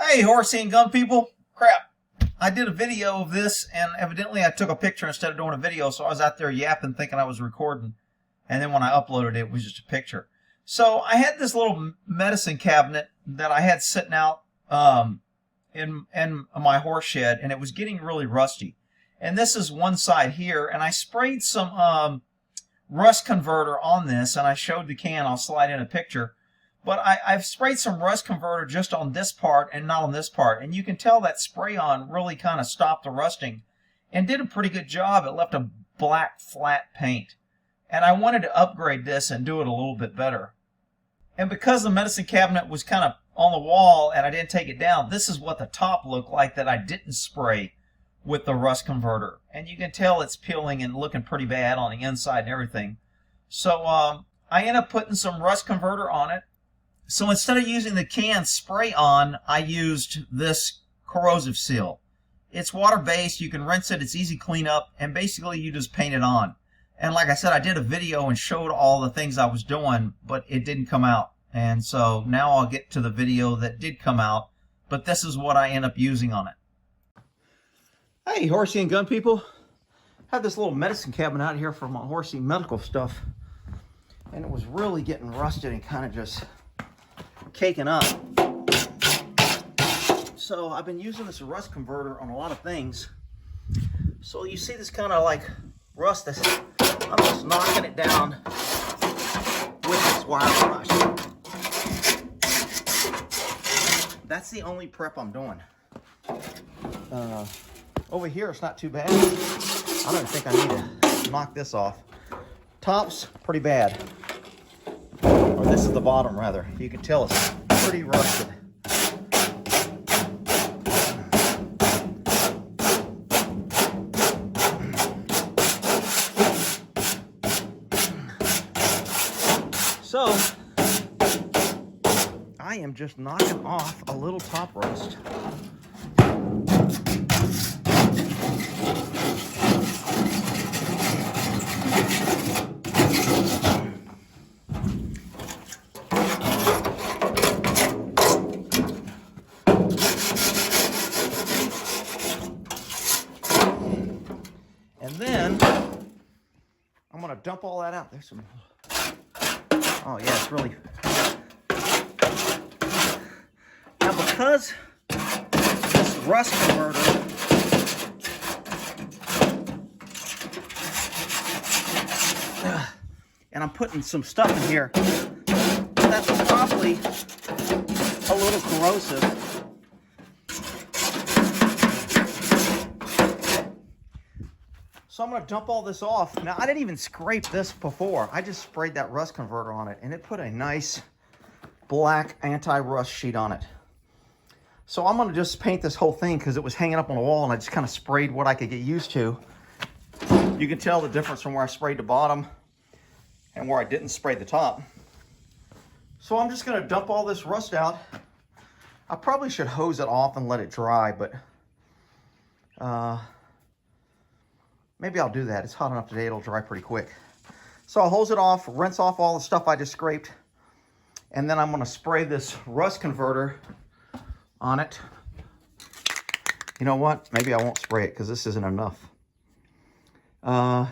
Hey, horsey and gun people. Crap. I did a video of this, and evidently I took a picture instead of doing a video, so I was out there yapping thinking I was recording. And then when I uploaded it, it was just a picture. So I had this little medicine cabinet that I had sitting out in my horse shed, and it was getting really rusty. And this is one side here, and I sprayed some rust converter on this, and I showed the can. I'll slide in a picture. But I've sprayed some rust converter just on this part and not on this part. And you can tell that spray-on really kind of stopped the rusting and did a pretty good job. It left a black, flat paint. And I wanted to upgrade this and do it a little bit better. And because the medicine cabinet was kind of on the wall and I didn't take it down, this is what the top looked like that I didn't spray with the rust converter. And you can tell it's peeling and looking pretty bad on the inside and everything. So I ended up putting some rust converter on it. So instead of using the can spray on, I used this corrosive seal. It's water-based, you can rinse it, it's easy cleanup, and basically you just paint it on. And like I said, I did a video and showed all the things I was doing, but it didn't come out. And so now I'll get to the video that did come out, but this is what I end up using on it. Hey, horsey and gun people. I have this little medicine cabinet out here for my horsey medical stuff, and it was really getting rusted and kind of just caking up. So I've been using this rust converter on a lot of things. So you see this kind of like rust that's, I'm just knocking it down with this wire brush. That's the only prep I'm doing. Over here it's not too bad. I don't think I need to knock this off. Top's pretty bad. Or this is the bottom rather. You can tell it's pretty rusted. So I am just knocking off a little top rust. And then I'm going to dump all that out. There's some. Oh, yeah, it's really. Now, because this rust converter and I'm putting some stuff in here that's probably a little corrosive. So I'm going to dump all this off. Now, I didn't even scrape this before. I just sprayed that rust converter on it, and it put a nice black anti-rust sheet on it. So I'm going to just paint this whole thing because it was hanging up on the wall, and I just kind of sprayed what I could get used to. You can tell the difference from where I sprayed the bottom and where I didn't spray the top. So I'm just going to dump all this rust out. I probably should hose it off and let it dry, but maybe I'll do that. It's hot enough today, it'll dry pretty quick. So I'll hose it off, rinse off all the stuff I just scraped, and then I'm going to spray this rust converter on it. You know what? Maybe I won't spray it because this isn't enough. I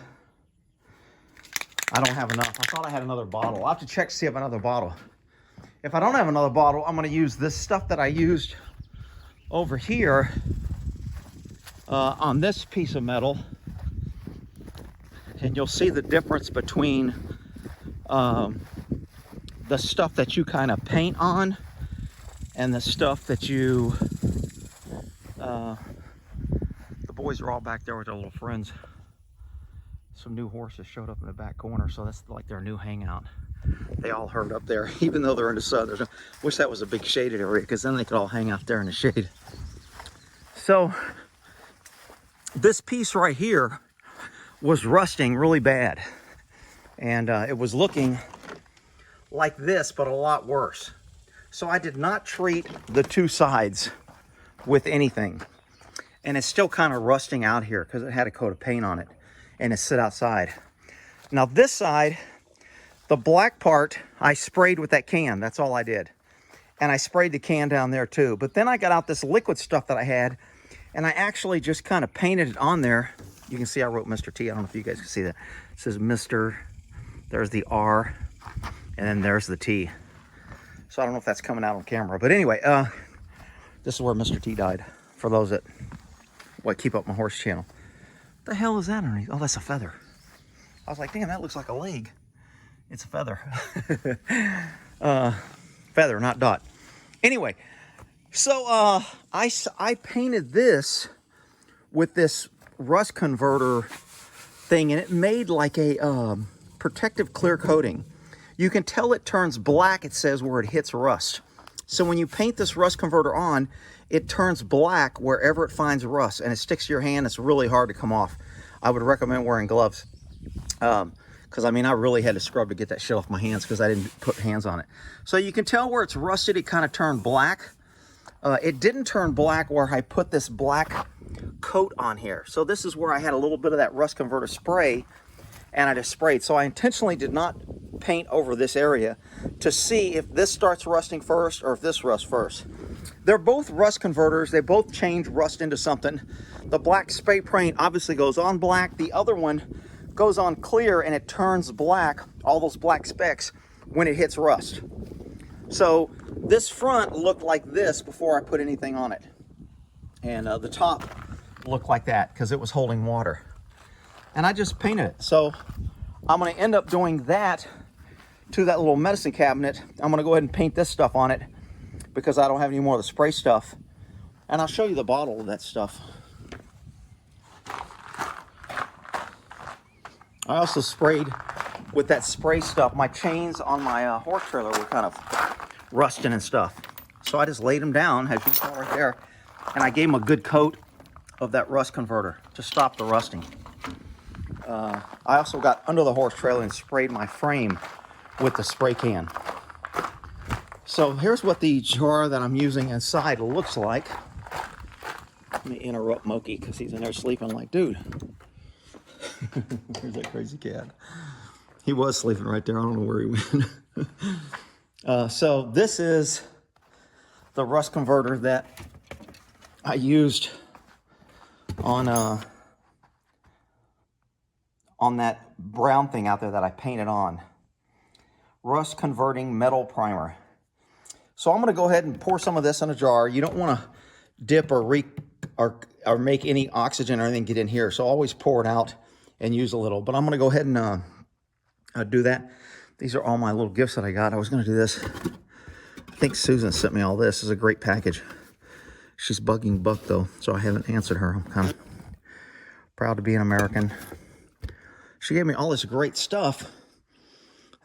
don't have enough. I thought I had another bottle. I'll have to check to see if I have another bottle. If I don't have another bottle, I'm going to use this stuff that I used over here on this piece of metal. And you'll see the difference between the stuff that you kind of paint on and the stuff that you, the boys are all back there with their little friends. Some new horses showed up in the back corner, so that's like their new hangout. They all herd up there, even though they're in the sun. Wish that was a big shaded area, because then they could all hang out there in the shade. So this piece right here was rusting really bad, and it was looking like this, but a lot worse. So I did not treat the two sides with anything, and it's still kind of rusting out here because it had a coat of paint on it, and it sit outside. Now this side, the black part, I sprayed with that can. That's all I did. and I sprayed the can down there too. But then I got out this liquid stuff that I had, and I actually just kind of painted it on there. You can see I wrote Mr. T. I don't know if you guys can see that. It says Mr. There's the R, and then there's the T. So I don't know if that's coming out on camera. But anyway, this is where Mr. T died, for those that keep up my horse channel. What the hell is that underneath? Oh, that's a feather. I was like, damn, that looks like a leg. It's a feather. Feather, not dot. Anyway, so I painted this with this rust converter thing, and it made like a protective clear coating. You can tell it turns black, it says, where it hits rust. So when you paint this rust converter on, it turns black wherever it finds rust, and it sticks to your hand. It's really hard to come off. I would recommend wearing gloves. Because I mean, I really had to scrub to get that shit off my hands because I didn't put hands on it. So you can tell where it's rusted, it kind of turned black. It didn't turn black where I put this black coat on here. So this is where I had a little bit of that rust converter spray, and I just sprayed. So I intentionally did not paint over this area to see if this starts rusting first or if this rusts first. They're both rust converters. They both change rust into something. The black spray paint obviously goes on black. The other one goes on clear, and it turns black, all those black specks, when it hits rust. So this front looked like this before I put anything on it. And the top looked like that because it was holding water. And I just painted it. So I'm going to end up doing that to that little medicine cabinet. I'm going to go ahead and paint this stuff on it because I don't have any more of the spray stuff. And I'll show you the bottle of that stuff. I also sprayed with that spray stuff. My chains on my horse trailer were kind of rusting and stuff. So I just laid them down, as you saw right there, and I gave them a good coat of that rust converter to stop the rusting. I also got under the horse trailer and sprayed my frame with the spray can. So here's what the jar that I'm using inside looks like. Let me interrupt Moki because he's in there sleeping like, dude. There's that crazy cat. He was sleeping right there. I don't know where he went. So this is the rust converter that I used on that brown thing out there that I painted on. Rust converting metal primer. So I'm going to go ahead and pour some of this in a jar. You don't want to dip or make any oxygen or anything get in here. So always pour it out and use a little. But I'm going to go ahead and do that. These are all my little gifts that I got. I was going to do this. I think Susan sent me all this. This is a great package. She's bugging Buck, though, so I haven't answered her. I'm kind of proud to be an American. She gave me all this great stuff.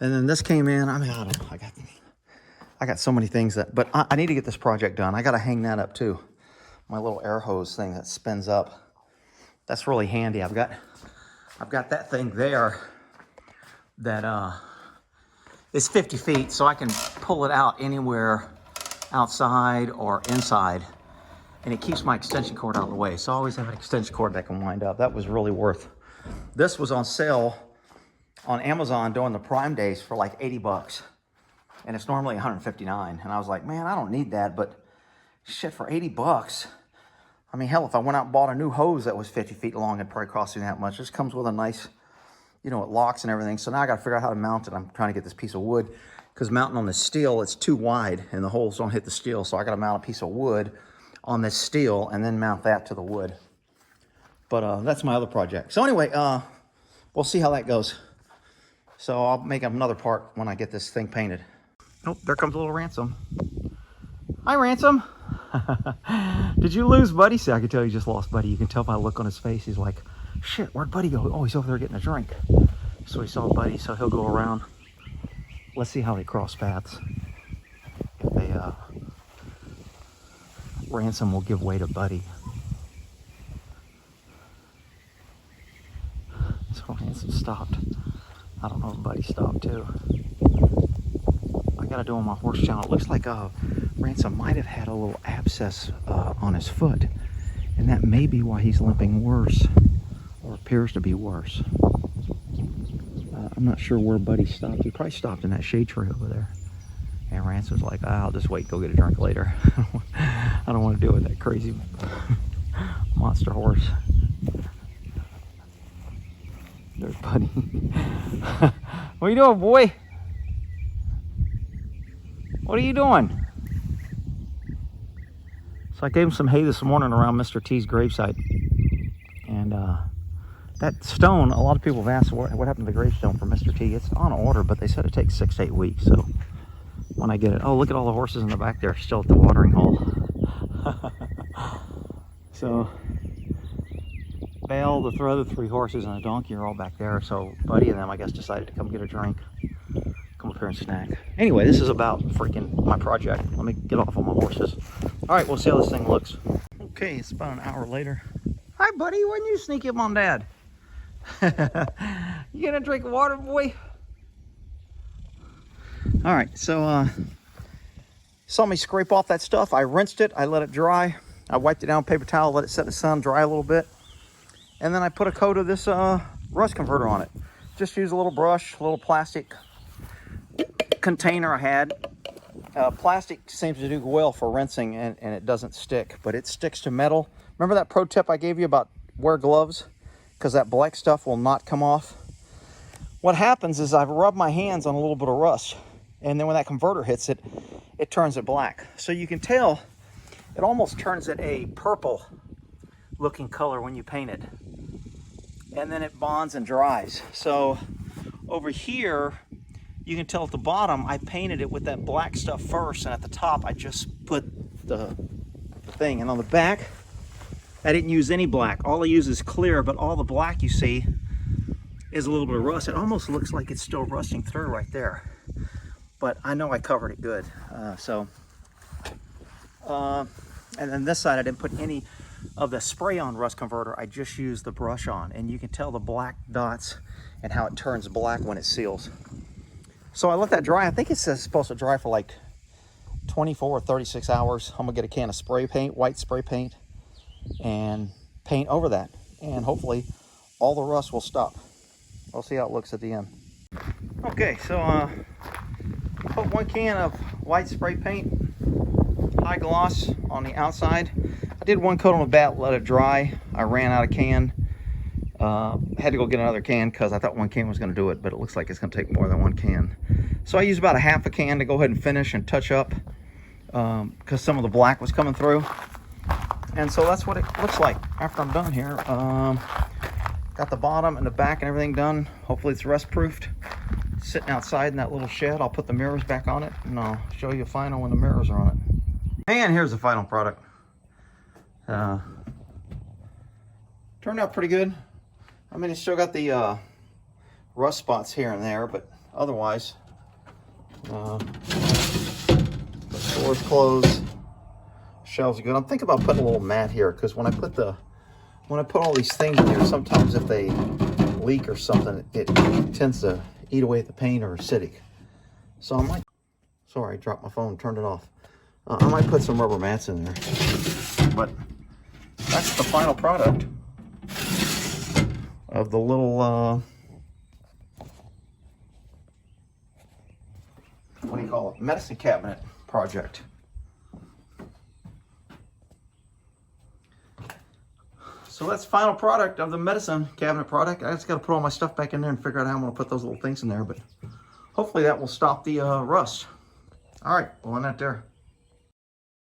And then this came in. I mean, I don't know. I got so many things but I need to get this project done. I got to hang that up, too. My little air hose thing that spins up. That's really handy. I've got that thing there that is 50 feet, so I can pull it out anywhere outside or inside, and it keeps my extension cord out of the way. So I always have an extension cord that can wind up. That was really worth. This was on sale on Amazon during the Prime days for like 80 bucks, and it's normally 159. And I was like, man, I don't need that, but shit, for 80 bucks. I mean, hell, if I went out and bought a new hose that was 50 feet long, it'd probably cost me that much. This comes with a nice, you know, it locks and everything. So now I got to figure out how to mount it. I'm trying to get this piece of wood because mounting on the steel, it's too wide and the holes don't hit the steel. So I got to mount a piece of wood on this steel and then mount that to the wood. But that's my other project. So anyway, we'll see how that goes. So I'll make another part when I get this thing painted. Oh, there comes a little Ransom. Hi, Ransom. Did you lose Buddy? See, I can tell you just lost Buddy. You can tell by the look on his face. He's like, shit, where'd Buddy go? Oh, he's over there getting a drink. So he saw Buddy, so he'll go around. Let's see how they cross paths. If they, Ransom will give way to Buddy. So Ransom stopped. I don't know if Buddy stopped too. I gotta do on my horse channel. It looks like Ransom might have had a little abscess on his foot, and that may be why he's limping worse, or appears to be worse. I'm not sure where Buddy stopped. He probably stopped in that shade tree over there. And Rance was like, I'll just wait, go get a drink later. I don't want to deal with that crazy monster horse. There's Buddy. What are you doing, boy? What are you doing? So I gave him some hay this morning around Mr. T's gravesite. And that stone, a lot of people have asked what happened to the gravestone for Mr. T. It's on order, but they said it takes 6 to 8 weeks. So when I get it, oh, look at all the horses in the back there, still at the watering hole. So Bale, the other 3 horses, and a donkey are all back there. So Buddy and them, I guess, decided to come get a drink, come up here and snack. Anyway, this is about freaking my project. Let me get off on my horses. All right, we'll see how this thing looks. Okay, it's about an hour later. Hi, Buddy. Why didn't you sneak up on Dad? You gonna drink water, boy? All right, so saw me scrape off that stuff. I rinsed it, I let it dry. I wiped it down with paper towel, let it set in the sun, dry a little bit. And then I put a coat of this rust converter on it. Just use a little brush, a little plastic container I had. Plastic seems to do well for rinsing and it doesn't stick, but it sticks to metal. Remember that pro tip I gave you about wear gloves? Because that black stuff will not come off. What happens is I've rubbed my hands on a little bit of rust, and then when that converter hits it, it turns it black. So you can tell it almost turns it a purple looking color when you paint it. And then it bonds and dries. So over here, you can tell at the bottom, I painted it with that black stuff first, and at the top, I just put the thing. And on the back, I didn't use any black. All I use is clear, but all the black you see is a little bit of rust. It almost looks like it's still rusting through right there. But I know I covered it good. And then this side, I didn't put any of the spray-on rust converter. I just used the brush on. And you can tell the black dots and how it turns black when it seals. So I let that dry. I think it says it's supposed to dry for like 24 or 36 hours. I'm gonna get a can of spray paint, white spray paint, and paint over that. And hopefully all the rust will stop. We'll see how it looks at the end. Okay, so put 1 can of white spray paint, high gloss on the outside. I did 1 coat on the bat, let it dry. I ran out of can. Had to go get another can because I thought 1 can was going to do it, but it looks like it's going to take more than 1 can. So I used about a half a can to go ahead and finish and touch up because some of the black was coming through. And so that's what it looks like after I'm done here. Got the bottom and the back and everything done. Hopefully it's rust proofed. Sitting outside in that little shed. I'll put the mirrors back on it and I'll show you final when the mirrors are on it. And here's the final product. Turned out pretty good. I mean, it's still got the rust spots here and there, but otherwise, the door's closed, shelves are good. I'm thinking about putting a little mat here because when I put all these things in here, sometimes if they leak or something, it tends to eat away at the paint or acidic. So I might, sorry, I dropped my phone, turned it off. I might put some rubber mats in there, but that's the final product of the little, what do you call it, medicine cabinet project. So that's the final product of the medicine cabinet product. I just got to put all my stuff back in there and figure out how I'm going to put those little things in there, but hopefully that will stop the rust. All right, well, I'm not there.